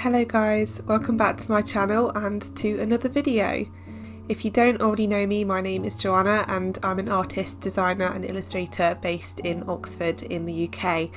Hello guys, welcome back to my channel and to another video. If you don't already know me, my name is Joanna and I'm an artist, designer and illustrator based in Oxford in the UK.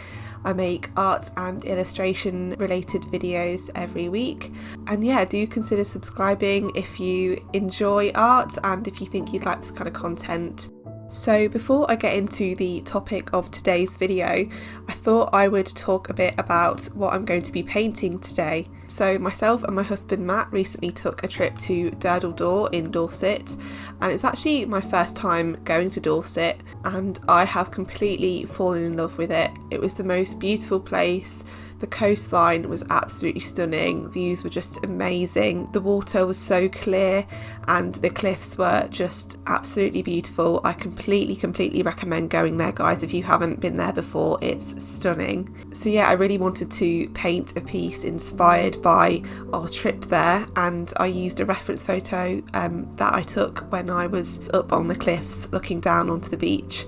I make art and illustration related videos every week, and yeah, do consider subscribing if you enjoy art and if you think you'd like this kind of content. So before I get into the topic of today's video, I thought I would talk a bit about what I'm going to be painting today. So myself and my husband Matt recently took a trip to Durdle Door in Dorset, and it's actually my first time going to Dorset and I have completely fallen in love with it. It was the most beautiful place. The coastline was absolutely stunning, views were just amazing, the water was so clear and the cliffs were just absolutely beautiful. I completely recommend going there, guys, if you haven't been there before. It's stunning. So yeah, I really wanted to paint a piece inspired by our trip there, and I used a reference photo that I took when I was up on the cliffs looking down onto the beach.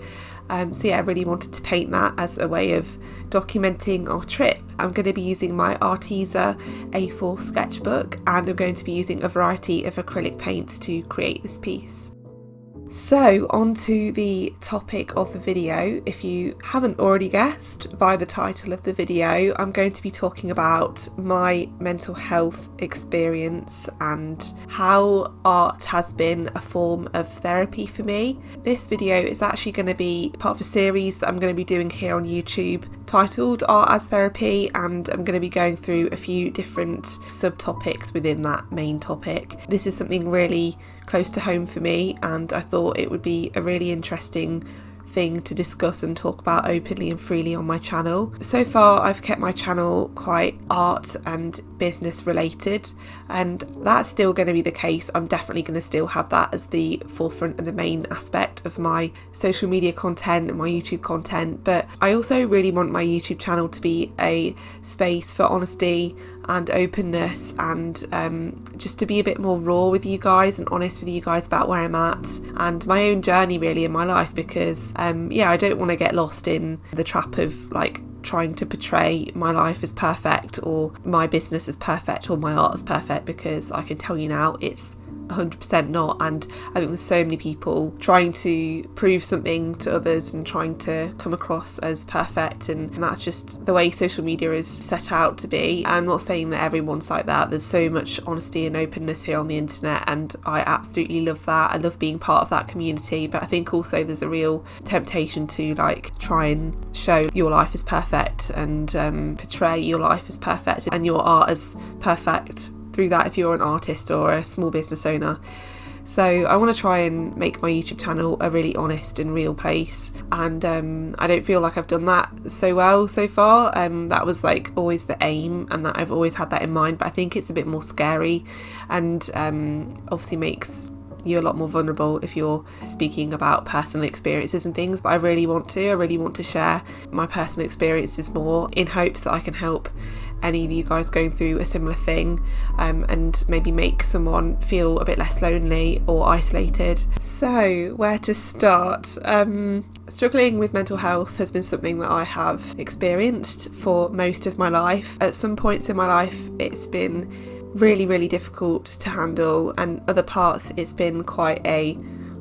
So yeah, I really wanted to paint that as a way of documenting our trip. I'm going to be using my Arteza A4 sketchbook, and I'm going to be using a variety of acrylic paints to create this piece. So on to the topic of the video. If you haven't already guessed by the title of the video, I'm going to be talking about my mental health experience and how art has been a form of therapy for me. This video is actually going to be part of a series that I'm going to be doing here on YouTube titled Art as Therapy, and I'm going to be going through a few different subtopics within that main topic. This is something really close to home for me, and I thought it would be a really interesting thing to discuss and talk about openly and freely on my channel. So far I've kept my channel quite art and business related, and that's still going to be the case. I'm definitely going to still have that as the forefront and the main aspect of my social media content and my YouTube content, but I also really want my YouTube channel to be a space for honesty and openness, and just to be a bit more raw with you guys and honest with you guys about where I'm at and my own journey really in my life, because I don't want to get lost in the trap of like trying to portray my life as perfect or my business as perfect or my art as perfect, because I can tell you now it's 100% not. And I think there's so many people trying to prove something to others and trying to come across as perfect, and that's just the way social media is set out to be. I'm not saying that everyone's like that. There's so much honesty and openness here on the internet, and I absolutely love that. I love being part of that community, but I think also there's a real temptation to like try and show your life as perfect and portray your life as perfect and your art as perfect through that if you're an artist or a small business owner. So I want to try and make my YouTube channel a really honest and real place, and I don't feel like I've done that so well so far. That was like always the aim, and that I've always had that in mind, but I think it's a bit more scary and obviously makes you a lot more vulnerable if you're speaking about personal experiences and things. But I really want to share my personal experiences more, in hopes that I can help any of you guys going through a similar thing, and maybe make someone feel a bit less lonely or isolated. So where to start? Struggling with mental health has been something that I have experienced for most of my life. At some points in my life it's been really difficult to handle, and other parts it's been quite a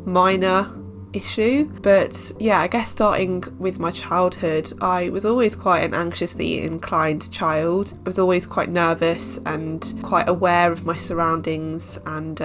minor issue. But yeah, I guess starting with my childhood, I was always quite an anxiously inclined child. I was always quite nervous and quite aware of my surroundings, and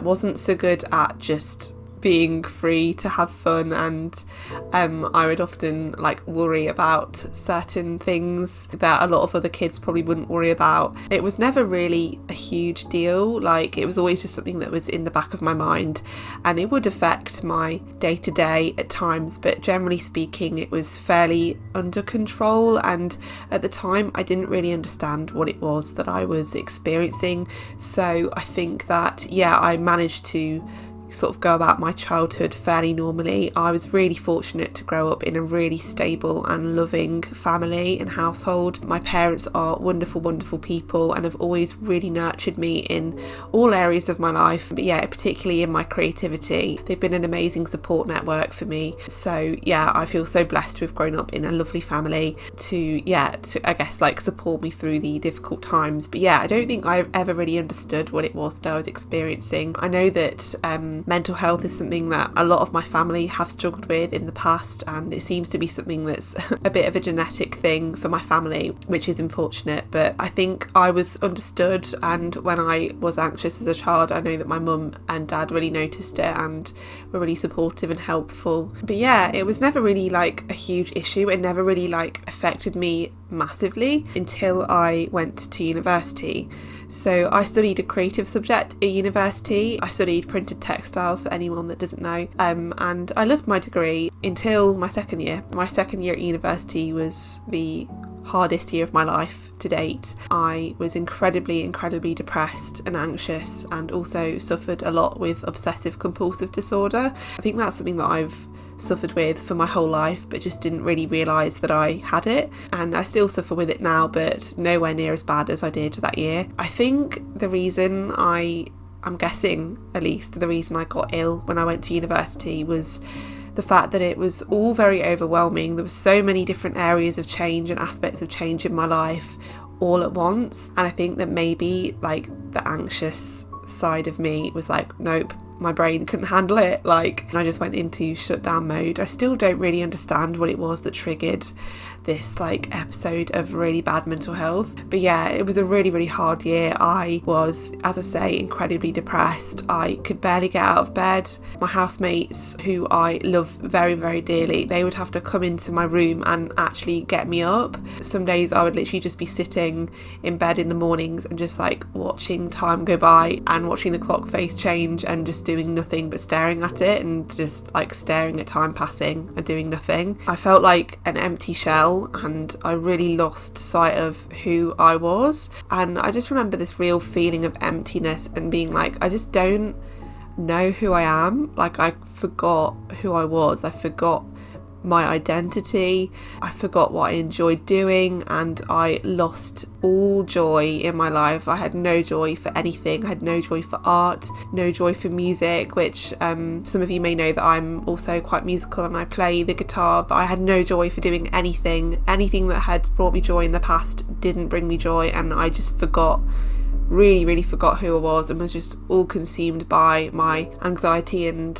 wasn't so good at just being free to have fun, and I would often like worry about certain things that a lot of other kids probably wouldn't worry about. It was never really a huge deal, like it was always just something that was in the back of my mind, and it would affect my day-to-day at times, but generally speaking it was fairly under control. And at the time I didn't really understand what it was that I was experiencing, so I think that I managed to sort of go about my childhood fairly normally. I was really fortunate to grow up in a really stable and loving family and household. My parents are wonderful, wonderful people and have always really nurtured me in all areas of my life, but yeah, particularly in my creativity. They've been an amazing support network for me. So yeah, I feel so blessed to have grown up in a lovely family to I guess like support me through the difficult times. But yeah, I don't think I ever really understood what it was that I was experiencing. I know that mental health is something that a lot of my family have struggled with in the past, and it seems to be something that's a bit of a genetic thing for my family, which is unfortunate. But I think I was understood, and when I was anxious as a child, I know that my mum and dad really noticed it and were really supportive and helpful. But yeah, it was never really like a huge issue. It never really like affected me massively until I went to university. So I studied a creative subject at university. I studied printed textiles, for anyone that doesn't know, and I loved my degree until my second year. My second year at university was the hardest year of my life to date. I was incredibly depressed and anxious, and also suffered a lot with obsessive compulsive disorder. I think that's something that I've suffered with for my whole life, but just didn't really realise that I had it, and I still suffer with it now, but nowhere near as bad as I did that year. I think the reason I'm guessing at least the reason I got ill when I went to university was the fact that it was all very overwhelming. There were so many different areas of change and aspects of change in my life all at once, and I think that maybe like the anxious side of me was like, nope, my brain couldn't handle it, and I just went into shutdown mode. I still don't really understand what it was that triggered this episode of really bad mental health, but yeah, it was a really hard year. I was, as I say, incredibly depressed. I could barely get out of bed. My housemates, who I love very dearly, they would have to come into my room and actually get me up. Some days I would literally just be sitting in bed in the mornings and just watching time go by and watching the clock face change and just doing nothing but staring at it and just staring at time passing and doing nothing. I felt like an empty shell, and I really lost sight of who I was, and I just remember this real feeling of emptiness and being I just don't know who I am. I forgot who I was. I forgot my identity. I forgot what I enjoyed doing, and I lost all joy in my life. I had no joy for anything. I had no joy for art, no joy for music, which some of you may know that I'm also quite musical and I play the guitar, but I had no joy for doing anything that had brought me joy in the past didn't bring me joy, and I just really forgot who I was, and was just all consumed by my anxiety and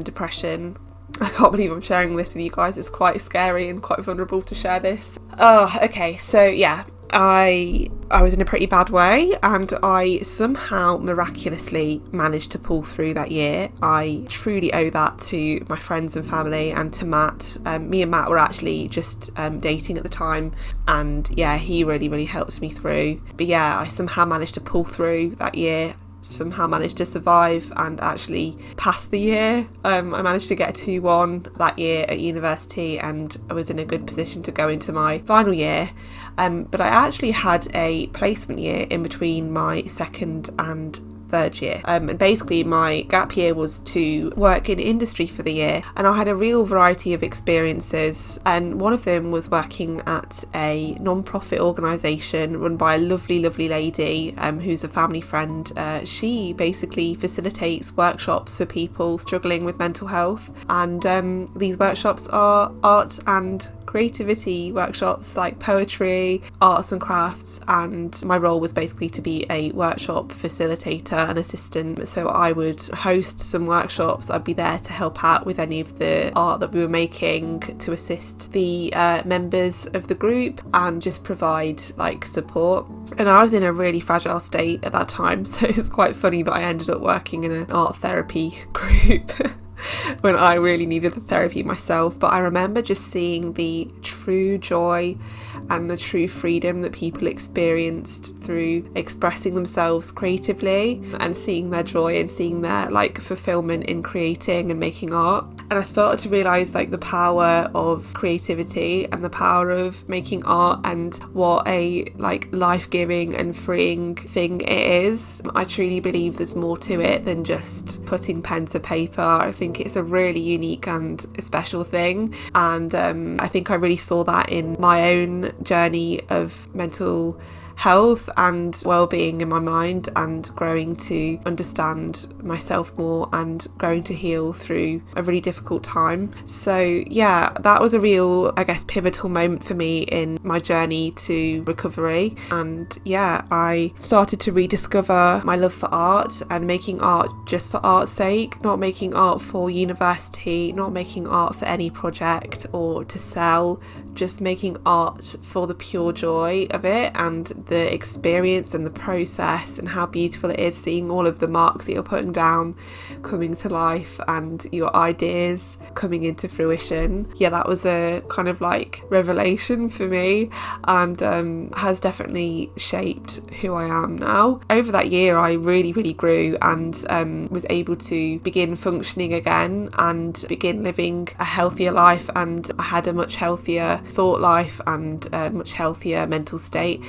depression. I can't believe I'm sharing this with you guys. It's quite scary and quite vulnerable to share this. Okay, so yeah, I was in a pretty bad way, and I somehow miraculously managed to pull through that year. I truly owe that to my friends and family and to Matt. Me and Matt were actually just dating at the time, and yeah, he really helped me through. But yeah, I somehow managed to pull through that year, somehow managed to survive and actually pass the year. I managed to get a 2-1 that year at university, and I was in a good position to go into my final year. But I actually had a placement year in between my second and third year, and basically my gap year was to work in industry for the year, and I had a real variety of experiences, and one of them was working at a non-profit organisation run by a lovely lady who's a family friend. She basically facilitates workshops for people struggling with mental health, and these workshops are art and creativity workshops, like poetry, arts and crafts, and my role was basically to be a workshop facilitator and assistant. So I would host some workshops. I'd be there to help out with any of the art that we were making, to assist the members of the group and just provide support. And I was in a really fragile state at that time, so it's quite funny that I ended up working in an art therapy group. when I really needed the therapy myself. But I remember just seeing the true joy and the true freedom that people experienced through expressing themselves creatively, and seeing their joy and seeing their like fulfillment in creating and making art. And I started to realise like the power of creativity and the power of making art, and what a like life-giving and freeing thing it is. I truly believe there's more to it than just putting pen to paper. I think it's a really unique and special thing, and I think I really saw that in my own journey of mental health and well-being in my mind, and growing to understand myself more and growing to heal through a really difficult time. So yeah, that was a real, I guess, pivotal moment for me in my journey to recovery. And yeah, I started to rediscover my love for art and making art just for art's sake, not making art for university, not making art for any project or to sell, just making art for the pure joy of it and the experience and the process, and how beautiful it is seeing all of the marks that you're putting down coming to life and your ideas coming into fruition. Yeah, that was a kind of like revelation for me, and has definitely shaped who I am now. Over that year I really grew, and was able to begin functioning again and begin living a healthier life, and I had a much healthier thought life and a much healthier mental state.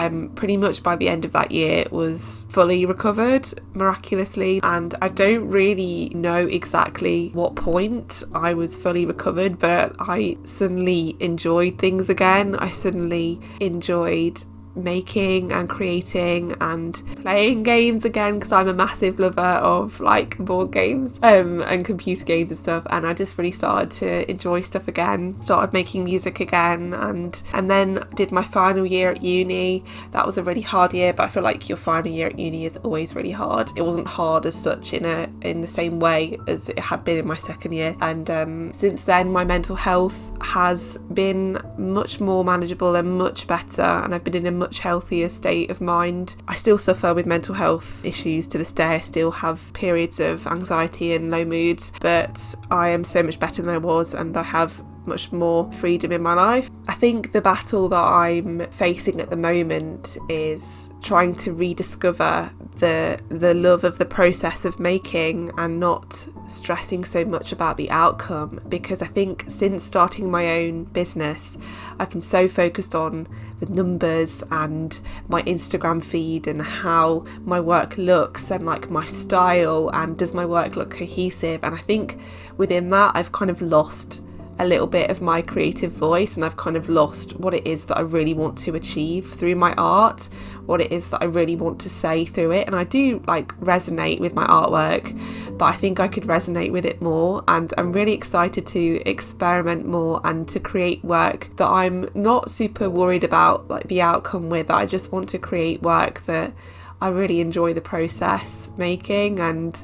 Pretty much by the end of that year was fully recovered miraculously, and I don't really know exactly what point I was fully recovered, but I suddenly enjoyed things again. I suddenly enjoyed making and creating and playing games again, because I'm a massive lover of like board games and computer games and stuff, and I just really started to enjoy stuff again, started making music again, and then did my final year at uni. That was a really hard year, but I feel like your final year at uni is always really hard. It wasn't hard as such in the same way as it had been in my second year, and since then my mental health has been much more manageable and much better, and I've been in a much healthier state of mind. I still suffer with mental health issues to this day. I still have periods of anxiety and low moods, but I am so much better than I was, and I have much more freedom in my life. I think the battle that I'm facing at the moment is trying to rediscover the love of the process of making, and not stressing so much about the outcome, because I think since starting my own business I've been so focused on the numbers and my Instagram feed and how my work looks and like my style, and does my work look cohesive, and I think within that I've kind of lost a little bit of my creative voice, and I've kind of lost what it is that I really want to achieve through my art, what it is that I really want to say through it. And I do like resonate with my artwork, but I think I could resonate with it more, and I'm really excited to experiment more and to create work that I'm not super worried about like the outcome with. I just want to create work that I really enjoy the process making, and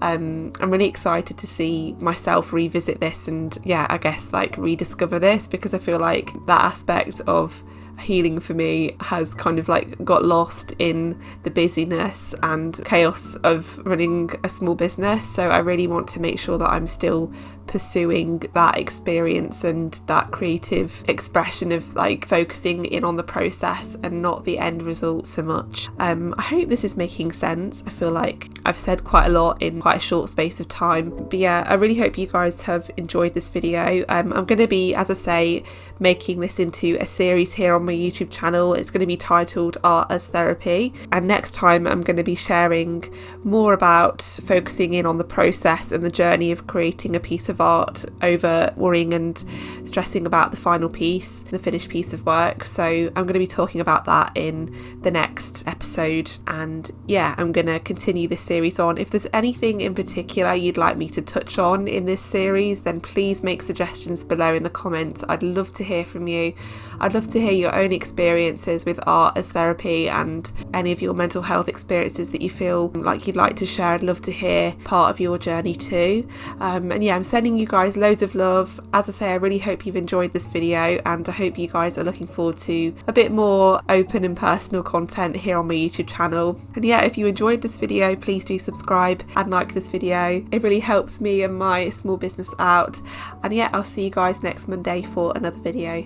I'm really excited to see myself revisit this and I guess like rediscover this, because I feel like that aspect of healing for me has kind of like got lost in the busyness and chaos of running a small business. So I really want to make sure that I'm still pursuing that experience and that creative expression of like focusing in on the process and not the end result so much. I hope this is making sense. I feel like I've said quite a lot in quite a short space of time, but I really hope you guys have enjoyed this video. I'm going to be, as I say, making this into a series here on my YouTube channel. It's going to be titled Art as Therapy, and next time I'm going to be sharing more about focusing in on the process and the journey of creating a piece of art over worrying and stressing about the final piece, the finished piece of work. So I'm going to be talking about that in the next episode, and I'm going to continue this series on. If there's anything in particular you'd like me to touch on in this series, then please make suggestions below in the comments. I'd love to hear from you. I'd love to hear your own experiences with art as therapy and any of your mental health experiences that you feel like you'd like to share. I'd love to hear part of your journey too. And yeah, I'm sending you guys loads of love. As I say, I really hope you've enjoyed this video, and I hope you guys are looking forward to a bit more open and personal content here on my YouTube channel. And yeah, if you enjoyed this video, please do subscribe and like this video. It really helps me and my small business out. And yeah, I'll see you guys next Monday for another video.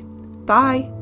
Bye!